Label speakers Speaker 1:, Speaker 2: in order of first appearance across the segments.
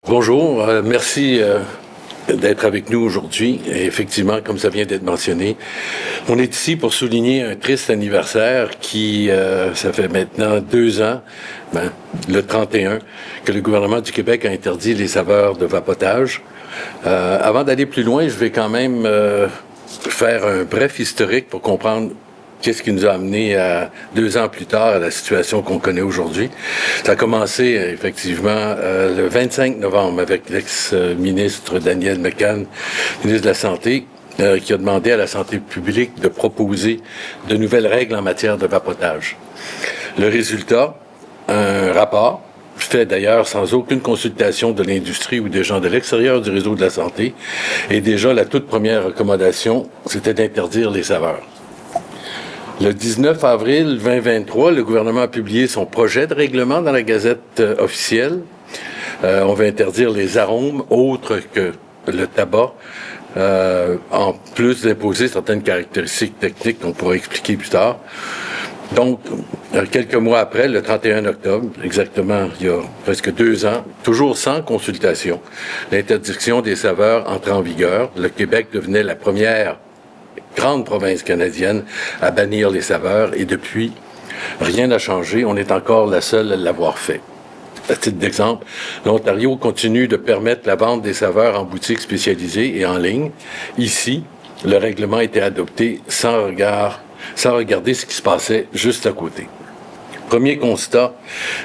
Speaker 1: Bonjour, merci d'être avec nous aujourd'hui. Et effectivement, comme ça vient d'être mentionné, on est ici pour souligner un triste anniversaire qui, ça fait maintenant 2 ans, le 31, que le gouvernement du Québec a interdit les saveurs de vapotage. Avant d'aller plus loin, je vais quand même faire un bref historique pour comprendre qu'est-ce qui nous a amené à 2 ans plus tard à la situation qu'on connaît aujourd'hui. Ça a commencé effectivement le 25 novembre avec l'ex-ministre Daniel McCann, ministre de la Santé, qui a demandé à la santé publique de proposer de nouvelles règles en matière de vapotage. Le résultat, un rapport fait d'ailleurs sans aucune consultation de l'industrie ou des gens de l'extérieur du réseau de la santé. Et déjà, la toute première recommandation, c'était d'interdire les saveurs. Le 19 avril 2023, le gouvernement a publié son projet de règlement dans la Gazette officielle. On va interdire les arômes autres que le tabac, en plus d'imposer certaines caractéristiques techniques qu'on pourra expliquer plus tard. Donc, quelques mois après, le 31 octobre, exactement il y a presque 2 ans, toujours sans consultation, l'interdiction des saveurs entre en vigueur. Le Québec devenait la première grande province canadienne à bannir les saveurs et depuis, rien n'a changé. On est encore la seule à l'avoir fait. À titre d'exemple, l'Ontario continue de permettre la vente des saveurs en boutiques spécialisées et en ligne. Ici, le règlement a été adopté sans regarder ce qui se passait juste à côté. Premier constat,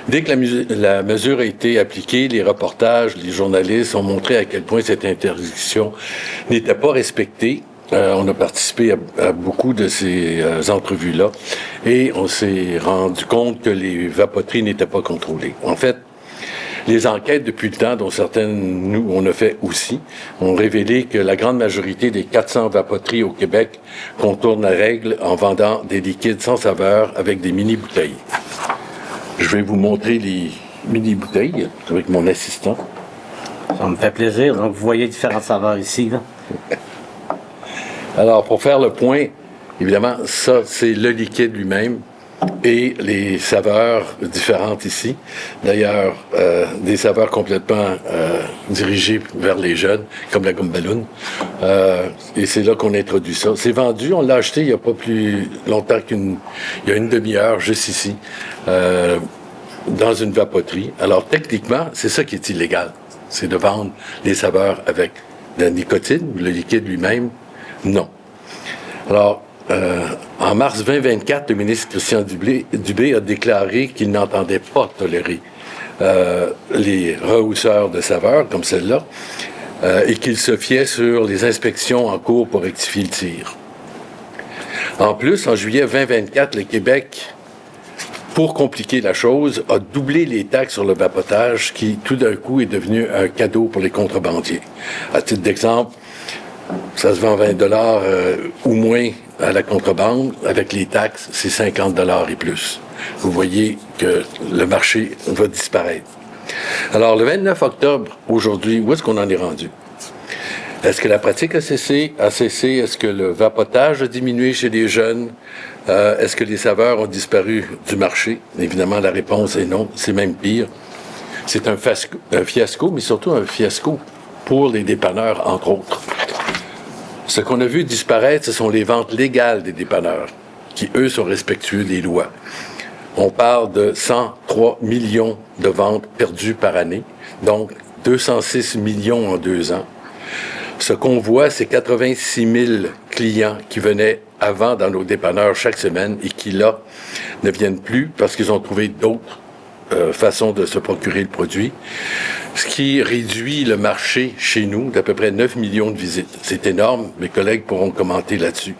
Speaker 1: dès que la mesure a été appliquée, les reportages, les journalistes ont montré à quel point cette interdiction n'était pas respectée. On a participé à beaucoup de ces entrevues-là et on s'est rendu compte que les vapoteries n'étaient pas contrôlées. En fait, les enquêtes depuis le temps, dont certaines nous on a fait aussi, ont révélé que la grande majorité des 400 vapoteries au Québec contournent la règle en vendant des liquides sans saveur avec des mini-bouteilles. Je vais vous montrer les mini-bouteilles avec mon assistant.
Speaker 2: Ça me fait plaisir. Donc, vous voyez différentes saveurs ici, là.
Speaker 1: Alors, pour faire le point, évidemment, ça, c'est le liquide lui-même et les saveurs différentes ici. D'ailleurs, des saveurs complètement dirigées vers les jeunes, comme la gomme ballon. Et c'est là qu'on introduit ça. C'est vendu, on l'a acheté il n'y a pas plus longtemps il y a une demi-heure, juste ici, dans une vapoterie. Alors, techniquement, c'est ça qui est illégal. C'est de vendre des saveurs avec de la nicotine, le liquide lui-même. Non. Alors, en mars 2024, le ministre Christian Dubé a déclaré qu'il n'entendait pas tolérer les rehausseurs de saveurs comme celle-là et qu'il se fiait sur les inspections en cours pour rectifier le tir. En plus, en juillet 2024, le Québec, pour compliquer la chose, a doublé les taxes sur le vapotage qui, tout d'un coup, est devenu un cadeau pour les contrebandiers. À titre d'exemple, ça se vend 20 ou moins à la contrebande. Avec les taxes, c'est 50 et plus. Vous voyez que le marché va disparaître. Alors, le 29 octobre, aujourd'hui, où est-ce qu'on en est rendu? Est-ce que la pratique a cessé? Est-ce que le vapotage a diminué chez les jeunes? Est-ce que les saveurs ont disparu du marché? Évidemment, la réponse est non. C'est même pire. C'est un fiasco, mais surtout un fiasco pour les dépanneurs, entre autres. Ce qu'on a vu disparaître, ce sont les ventes légales des dépanneurs, qui, eux, sont respectueux des lois. On parle de 103 millions de ventes perdues par année, donc 206 millions en 2 ans. Ce qu'on voit, c'est 86 000 clients qui venaient avant dans nos dépanneurs chaque semaine et qui, là, ne viennent plus parce qu'ils ont trouvé d'autres façons de se procurer le produit, ce qui réduit le marché chez nous d'à peu près 9 millions de visites. C'est énorme, mes collègues pourront commenter là-dessus.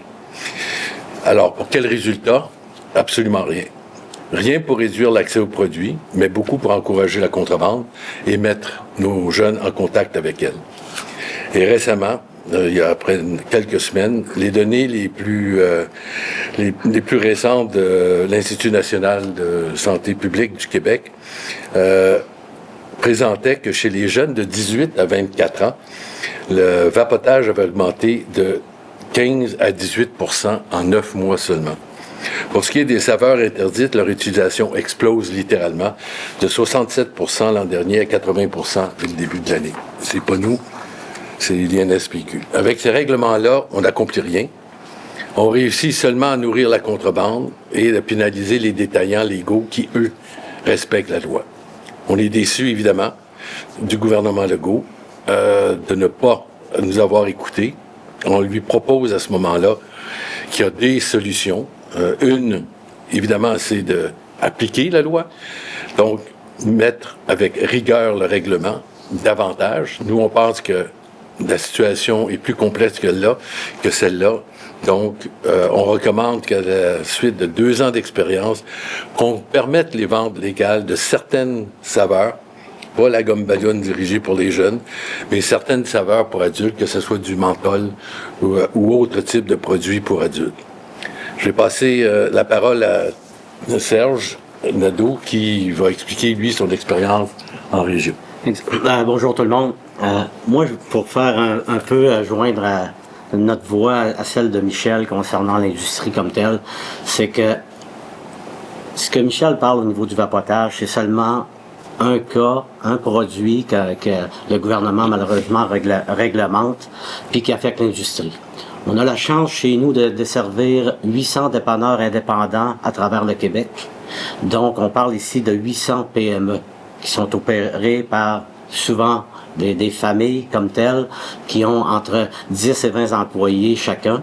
Speaker 1: Alors, pour quel résultat? Absolument rien. Rien pour réduire l'accès aux produits, mais beaucoup pour encourager la contrebande et mettre nos jeunes en contact avec elle. Et récemment, il y a après quelques semaines, les données les plus récentes de l'Institut national de santé publique du Québec présentaient que chez les jeunes de 18 à 24 ans, le vapotage avait augmenté de 15 à 18 % en 9 mois seulement. Pour ce qui est des saveurs interdites, leur utilisation explose littéralement de 67% l'an dernier à 80% dès le début de l'année. C'est pas nous, c'est l'INSPQ. Avec ces règlements-là, on n'accomplit rien. On réussit seulement à nourrir la contrebande et à pénaliser les détaillants légaux qui, eux, respectent la loi. On est déçus, évidemment, du gouvernement Legault de ne pas nous avoir écoutés. On lui propose à ce moment-là qu'il y a des solutions. Une, évidemment, c'est d'appliquer la loi, donc mettre avec rigueur le règlement davantage. Nous, on pense que la situation est plus complexe que celle-là. Donc, on recommande qu'à la suite de 2 ans d'expérience, qu'on permette les ventes légales de certaines saveurs, pas la gomme ballon dirigée pour les jeunes, mais certaines saveurs pour adultes, que ce soit du menthol ou autre type de produit pour adultes. Je vais passer la parole à Serge Nadeau qui va expliquer, lui, son expérience en région.
Speaker 2: Bonjour tout le monde. Moi, pour faire un peu joindre notre voix à celle de Michel concernant l'industrie comme telle, c'est que ce que Michel parle au niveau du vapotage, c'est seulement un cas, un produit que le gouvernement malheureusement réglemente puis qui affecte l'industrie. On a la chance chez nous de desservir 800 dépanneurs indépendants à travers le Québec. Donc, on parle ici de 800 PME qui sont opérés par souvent des familles comme telles qui ont entre 10 et 20 employés chacun.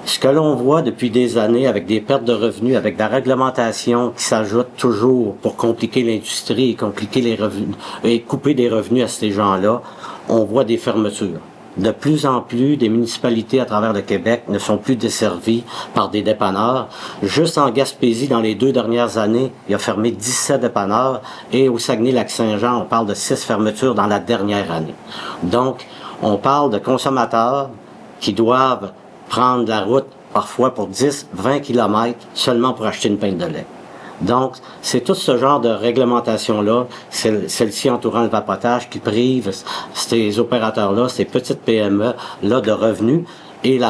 Speaker 2: Ce que l'on voit depuis des années avec des pertes de revenus, avec de la réglementation qui s'ajoute toujours pour compliquer l'industrie et compliquer les revenus et couper des revenus à ces gens-là, on voit des fermetures. De plus en plus, des municipalités à travers le Québec ne sont plus desservies par des dépanneurs. Juste en Gaspésie, dans les 2 dernières années, il a fermé 17 dépanneurs et au Saguenay-Lac-Saint-Jean, on parle de 6 fermetures dans la dernière année. Donc, on parle de consommateurs qui doivent prendre la route parfois pour 10, 20 kilomètres seulement pour acheter une pinte de lait. Donc, c'est tout ce genre de réglementation-là, celle-ci entourant le vapotage, qui prive ces opérateurs-là, ces petites PME-là de revenus. Et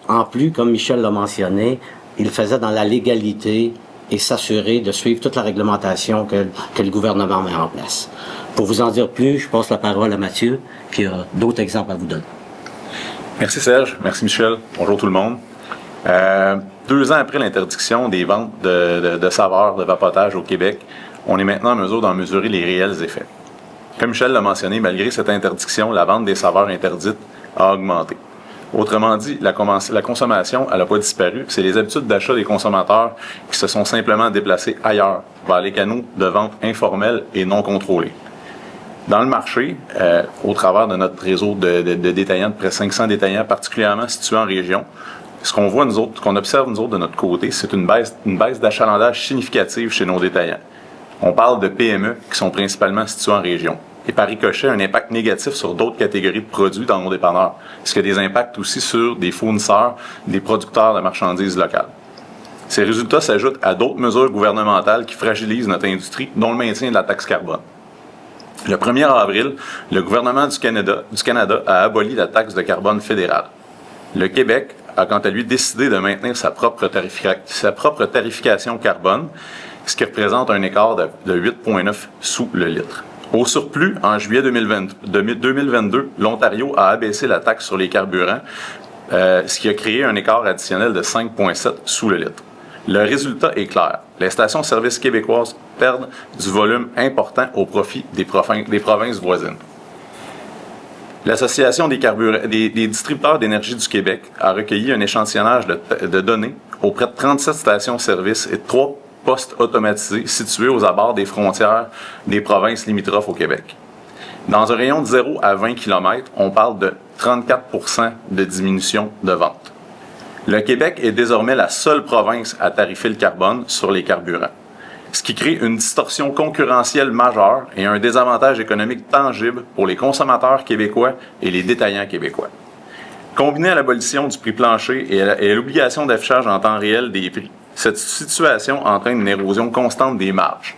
Speaker 2: en plus, comme Michel l'a mentionné, il le faisait dans la légalité et s'assurer de suivre toute la réglementation que le gouvernement met en place. Pour vous en dire plus, je passe la parole à Mathieu, qui a d'autres exemples à vous donner.
Speaker 3: Merci Serge, merci Michel, bonjour tout le monde. 2 ans après l'interdiction des ventes de saveurs de vapotage au Québec, on est maintenant en mesure d'en mesurer les réels effets. Comme Michel l'a mentionné, malgré cette interdiction, la vente des saveurs interdites a augmenté. Autrement dit, la consommation, elle n'a pas disparu. C'est les habitudes d'achat des consommateurs qui se sont simplement déplacées ailleurs, vers les canaux de vente informels et non contrôlés. Dans le marché, au travers de notre réseau de détaillants, de près de 500 détaillants, particulièrement situés en région, ce qu'on voit, nous autres, ce qu'on observe, nous autres, de notre côté, c'est une baisse d'achalandage significative chez nos détaillants. On parle de PME qui sont principalement situés en région. Et par ricochet, un impact négatif sur d'autres catégories de produits dans nos dépanneurs. Ce qui a des impacts aussi sur des fournisseurs, des producteurs de marchandises locales. Ces résultats s'ajoutent à d'autres mesures gouvernementales qui fragilisent notre industrie, dont le maintien de la taxe carbone. Le 1er avril, le gouvernement du Canada a aboli la taxe de carbone fédérale. Le Québec a quant à lui décidé de maintenir sa propre tarification carbone, ce qui représente un écart de 8,9 sous le litre. Au surplus, en juillet 2022, l'Ontario a abaissé la taxe sur les carburants, ce qui a créé un écart additionnel de 5,7 sous le litre. Le résultat est clair. Les stations-service québécoises perdent du volume important au profit des provinces voisines. L'Association des distributeurs d'énergie du Québec a recueilli un échantillonnage de données auprès de 37 stations-service et 3 postes automatisés situés aux abords des frontières des provinces limitrophes au Québec. Dans un rayon de 0 à 20 km, on parle de 34% de diminution de vente. Le Québec est désormais la seule province à tarifer le carbone sur les carburants, ce qui crée une distorsion concurrentielle majeure et un désavantage économique tangible pour les consommateurs québécois et les détaillants québécois. Combiné à l'abolition du prix plancher et à l'obligation d'affichage en temps réel des prix, cette situation entraîne une érosion constante des marges.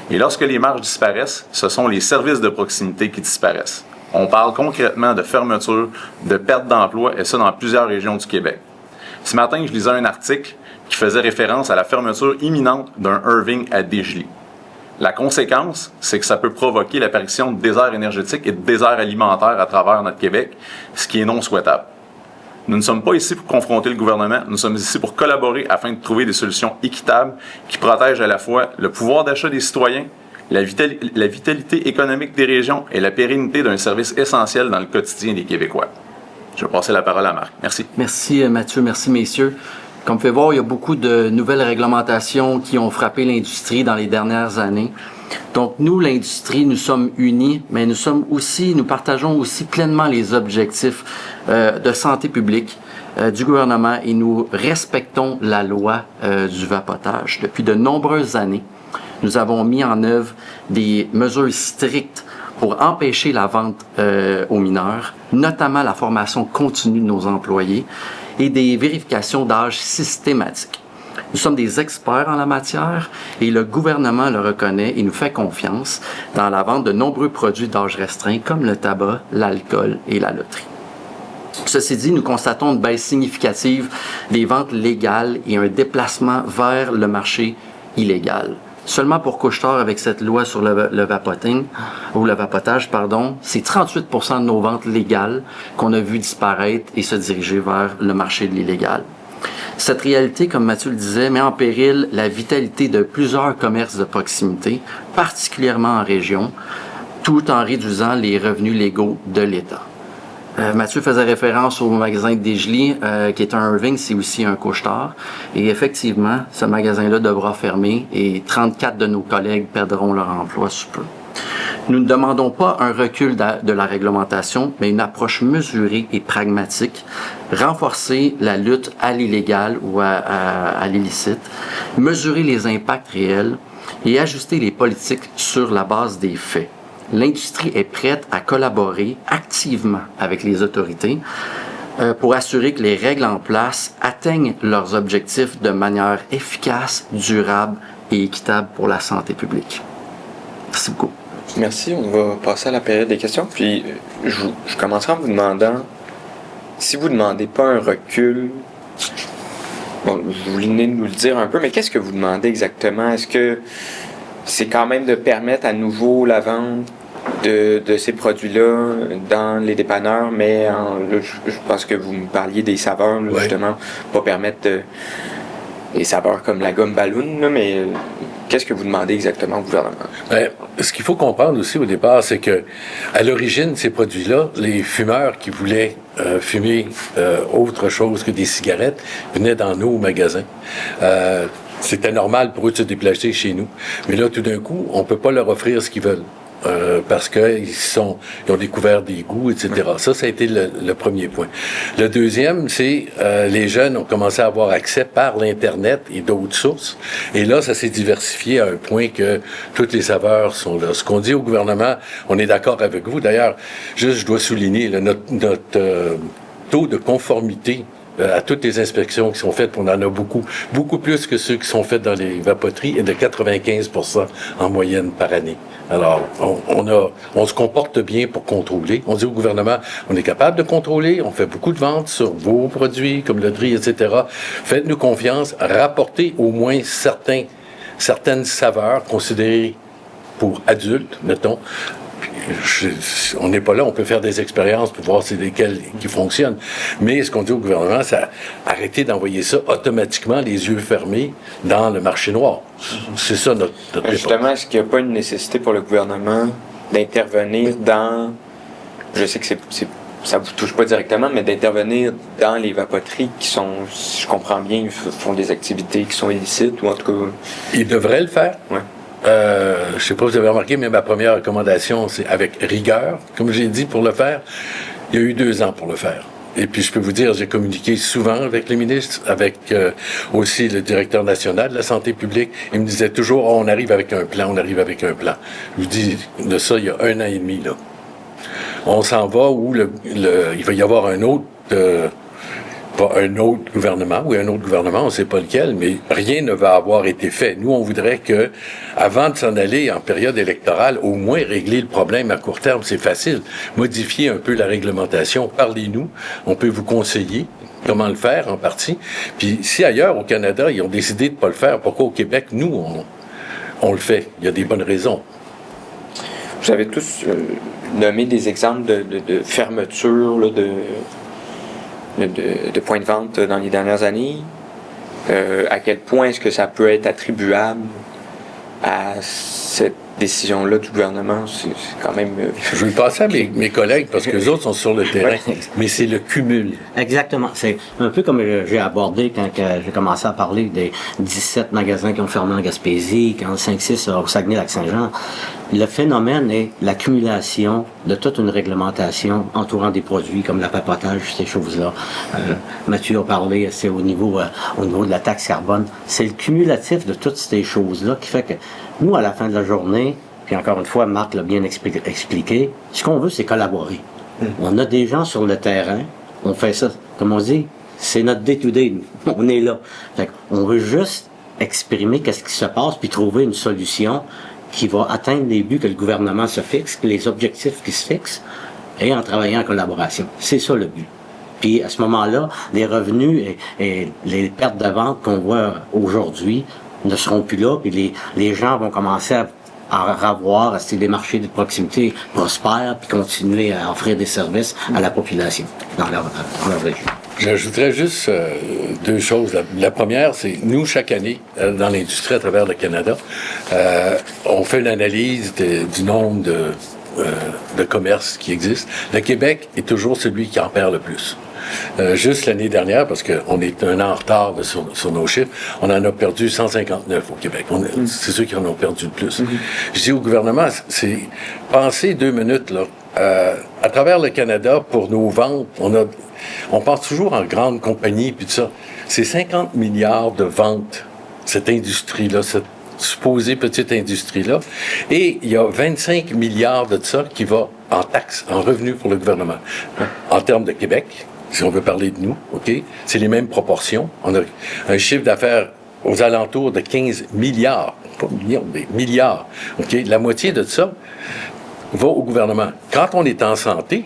Speaker 3: Et lorsque les marges disparaissent, ce sont les services de proximité qui disparaissent. On parle concrètement de fermeture, de perte d'emploi, et ça dans plusieurs régions du Québec. Ce matin, je lisais un article qui faisait référence à la fermeture imminente d'un Irving à Desjolies. La conséquence, c'est que ça peut provoquer l'apparition de déserts énergétiques et de déserts alimentaires à travers notre Québec, ce qui est non souhaitable. Nous ne sommes pas ici pour confronter le gouvernement, nous sommes ici pour collaborer afin de trouver des solutions équitables qui protègent à la fois le pouvoir d'achat des citoyens, la vitalité économique des régions et la pérennité d'un service essentiel dans le quotidien des Québécois. Je vais passer la parole à Marc. Merci.
Speaker 4: Merci Mathieu, merci messieurs. Comme vous pouvez voir, il y a beaucoup de nouvelles réglementations qui ont frappé l'industrie dans les dernières années. Donc nous, l'industrie, nous sommes unis, mais nous partageons aussi pleinement les objectifs de santé publique du gouvernement et nous respectons la loi du vapotage. Depuis de nombreuses années, nous avons mis en œuvre des mesures strictes pour empêcher la vente aux mineurs, notamment la formation continue de nos employés et des vérifications d'âge systématiques. Nous sommes des experts en la matière et le gouvernement le reconnaît et nous fait confiance dans la vente de nombreux produits d'âge restreint comme le tabac, l'alcool et la loterie. Ceci dit, nous constatons une baisse significative des ventes légales et un déplacement vers le marché illégal. Seulement pour Couche-Tard, avec cette loi sur le vapotage, c'est 38% de nos ventes légales qu'on a vu disparaître et se diriger vers le marché de l'illégal. Cette réalité, comme Mathieu le disait, met en péril la vitalité de plusieurs commerces de proximité, particulièrement en région, tout en réduisant les revenus légaux de l'État. Mathieu faisait référence au magasin de Desjolies, qui est un Irving, c'est aussi un Couche-Tard. Et effectivement, ce magasin-là devra fermer et 34 de nos collègues perdront leur emploi sous peu. Nous ne demandons pas un recul de la réglementation, mais une approche mesurée et pragmatique, renforcer la lutte à l'illégal ou à l'illicite, mesurer les impacts réels et ajuster les politiques sur la base des faits. L'industrie est prête à collaborer activement avec les autorités pour assurer que les règles en place atteignent leurs objectifs de manière efficace, durable et équitable pour la santé publique. Merci beaucoup.
Speaker 5: Merci, on va passer à la période des questions. Puis je commencerai en vous demandant, si vous ne demandez pas un recul, bon, vous venez de nous le dire un peu, mais qu'est-ce que vous demandez exactement? Est-ce que c'est quand même de permettre à nouveau la vente de ces produits-là dans les dépanneurs, mais là, je pense que vous me parliez des saveurs, là,
Speaker 1: oui.
Speaker 5: Justement, pas permettre des saveurs comme la gomme ballon, là, mais qu'est-ce que vous demandez exactement au gouvernement?
Speaker 1: Bien, ce qu'il faut comprendre aussi au départ, c'est que à l'origine, ces produits-là, les fumeurs qui voulaient fumer autre chose que des cigarettes venaient dans nos magasins. C'était normal pour eux de se déplacer chez nous. Mais là, tout d'un coup, on ne peut pas leur offrir ce qu'ils veulent. Parce qu'ils ont découvert des goûts, etc. Ça a été le premier point. Le deuxième, c'est les jeunes ont commencé à avoir accès par l'Internet et d'autres sources. Et là, ça s'est diversifié à un point que toutes les saveurs sont là. Ce qu'on dit au gouvernement, on est d'accord avec vous. D'ailleurs, juste, je dois souligner, là, notre taux de conformité à toutes les inspections qui sont faites, on en a beaucoup plus que ceux qui sont faits dans les vapoteries, et de 95% en moyenne par année. Alors, on se comporte bien pour contrôler. On dit au gouvernement, on est capable de contrôler, on fait beaucoup de ventes sur vos produits, comme le riz, etc. Faites-nous confiance, rapportez au moins certaines saveurs considérées pour adultes, mettons. On n'est pas là, on peut faire des expériences pour voir c'est lesquelles qui fonctionnent. Mais ce qu'on dit au gouvernement, c'est arrêter d'envoyer ça automatiquement, les yeux fermés, dans le marché noir. C'est ça notre
Speaker 5: Justement, est-ce qu'il n'y a pas une nécessité pour le gouvernement d'intervenir dans... Je sais que ça ne vous touche pas directement, mais d'intervenir dans les vapoteries qui sont, si je comprends bien, font des activités qui sont illicites, ou en tout cas...
Speaker 1: Ils devraient le faire.
Speaker 5: Ouais.
Speaker 1: Je ne sais pas si vous avez remarqué, mais ma première recommandation, c'est avec rigueur, comme j'ai dit, pour le faire. Il y a eu 2 ans pour le faire. Et puis, je peux vous dire, j'ai communiqué souvent avec les ministres, avec aussi le directeur national de la santé publique. Il me disait toujours, on arrive avec un plan, on arrive avec un plan. Je vous dis de ça il y a 1 an et demi, là. On s'en va où il va y avoir un autre... pas un autre gouvernement, ou un autre gouvernement, on ne sait pas lequel, mais rien ne va avoir été fait. Nous, on voudrait que, avant de s'en aller en période électorale, au moins régler le problème à court terme. C'est facile. Modifier un peu la réglementation. Parlez-nous. On peut vous conseiller. comment le faire en partie. Puis si ailleurs, au Canada, ils ont décidé de ne pas le faire, pourquoi au Québec, nous, on le fait? Il y a des bonnes raisons.
Speaker 5: Vous avez tous nommé des exemples de fermeture là, de points de vente dans les dernières années. À quel point est-ce que ça peut être attribuable à cette décision-là du gouvernement? C'est quand même...
Speaker 1: Je vais le passer à mes collègues parce que les autres sont sur le terrain, mais c'est le cumul.
Speaker 2: Exactement. C'est un peu comme j'ai abordé quand j'ai commencé à parler des 17 magasins qui ont fermé en Gaspésie, 5-6 au Saguenay-Lac-Saint-Jean. Le phénomène est l'accumulation de toute une réglementation entourant des produits comme l'apapotage, ces choses-là. Mathieu a parlé, c'est au niveau de la taxe carbone. C'est le cumulatif de toutes ces choses-là qui fait que nous, à la fin de la journée, puis encore une fois, Marc l'a bien expliqué, ce qu'on veut, c'est collaborer. On a des gens sur le terrain, on fait ça, comme on dit, c'est notre day-to-day, on est là. Fait on veut juste exprimer qu'est-ce qui se passe, puis trouver une solution qui va atteindre les buts que le gouvernement se fixe, les objectifs qui se fixent, et en travaillant en collaboration. C'est ça le but. Puis à ce moment-là, les revenus et les pertes de vente qu'on voit aujourd'hui ne seront plus là, puis les gens vont commencer à revoir, à ce que les marchés de proximité prospèrent, puis continuer à offrir des services à la population dans leur région.
Speaker 1: J'ajouterais juste deux choses. La première, c'est nous, chaque année, dans l'industrie à travers le Canada, on fait une analyse du nombre de commerces qui existent. Le Québec est toujours celui qui en perd le plus. Juste l'année dernière, parce qu'on est un an en retard sur nos chiffres, on en a perdu 159 au Québec. C'est ceux qui en ont perdu le plus. Je dis au gouvernement, c'est pensez 2 minutes, là. À travers le Canada, pour nos ventes, on pense toujours en grandes compagnies, puis tout ça. C'est 50 milliards de ventes, cette industrie-là, cette supposée petite industrie-là. Et il y a 25 milliards de ça qui va en taxes, en revenus pour le gouvernement. En termes de Québec, si on veut parler de nous, OK, c'est les mêmes proportions. On a un chiffre d'affaires aux alentours de 15 milliards, pas millions, mais milliards. OK, la moitié de ça va au gouvernement. Quand on est en santé,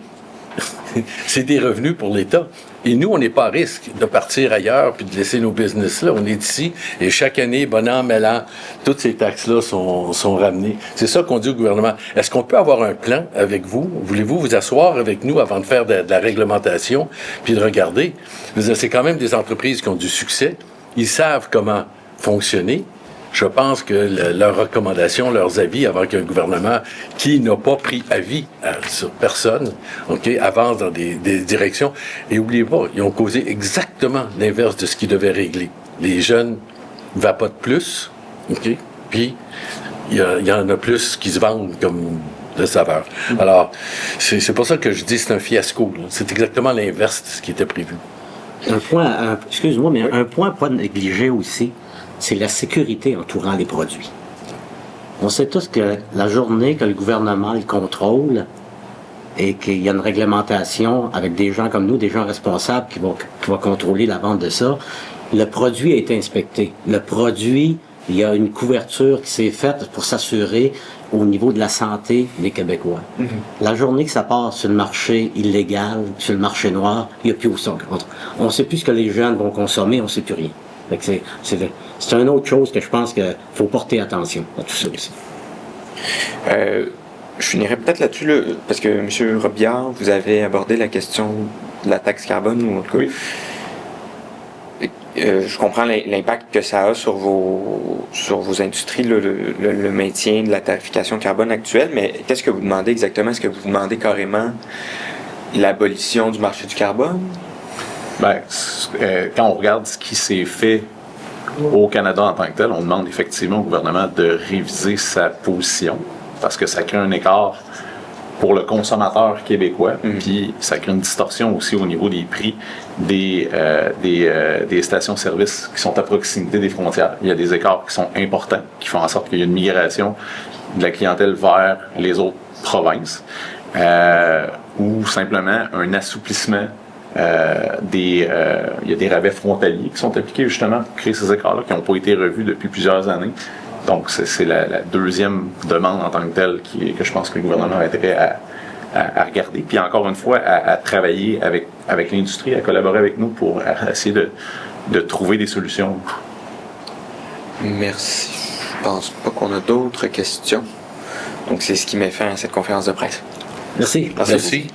Speaker 1: c'est des revenus pour l'État. Et nous, on n'est pas à risque de partir ailleurs puis de laisser nos business là. On est ici et chaque année, bon an, mal an, toutes ces taxes-là sont ramenées. C'est ça qu'on dit au gouvernement. Est-ce qu'on peut avoir un plan avec vous? Voulez-vous vous asseoir avec nous avant de faire de la réglementation puis de regarder? C'est quand même des entreprises qui ont du succès. Ils savent comment fonctionner. Je pense que leurs recommandations, leurs avis, avant qu'un gouvernement qui n'a pas pris avis sur personne, OK, avance dans des directions. Et n'oubliez pas, ils ont causé exactement l'inverse de ce qu'ils devaient régler. Les jeunes vapotent plus, OK, puis il y en a plus qui se vendent comme de saveur. Alors, c'est pour ça que je dis que c'est un fiasco. Là. C'est exactement l'inverse de ce qui était prévu.
Speaker 2: Excuse-moi, mais un point pas négligé aussi, c'est la sécurité entourant les produits. On sait tous que la journée que le gouvernement le contrôle et qu'il y a une réglementation avec des gens comme nous, des gens responsables qui vont contrôler la vente de ça, le produit a été inspecté. Le produit, il y a une couverture qui s'est faite pour s'assurer au niveau de la santé des Québécois. La journée que ça passe sur le marché illégal, sur le marché noir, il n'y a plus où ça. On ne sait plus ce que les jeunes vont consommer, on ne sait plus rien. C'est une autre chose que je pense qu'il faut porter attention à tout ça aussi.
Speaker 5: Je finirais peut-être là-dessus, là, parce que M. Robillard, vous avez abordé la question de la taxe carbone, ou en tout cas. Oui. Je comprends l'impact que ça a sur vos industries, le maintien de la tarification carbone actuelle, mais qu'est-ce que vous demandez exactement? Est-ce que vous demandez carrément l'abolition du marché du carbone?
Speaker 3: Bien, quand on regarde ce qui s'est fait au Canada en tant que tel, on demande effectivement au gouvernement de réviser sa position parce que ça crée un écart pour le consommateur québécois, puis ça crée une distorsion aussi au niveau des prix des stations-service qui sont à proximité des frontières. Il y a des écarts qui sont importants, qui font en sorte qu'il y a une migration de la clientèle vers les autres provinces, ou simplement un assouplissement. Il y a des rabais frontaliers qui sont appliqués justement pour créer ces écarts-là, qui n'ont pas été revus depuis plusieurs années. Donc, c'est la deuxième demande en tant que telle que je pense que le gouvernement a intérêt à regarder. Puis encore une fois, à travailler avec l'industrie, à collaborer avec nous pour essayer de trouver des solutions.
Speaker 5: Merci. Je pense pas qu'on a d'autres questions. Donc, c'est ce qui met fin à cette conférence de presse.
Speaker 2: Merci.
Speaker 5: Merci.
Speaker 1: Merci.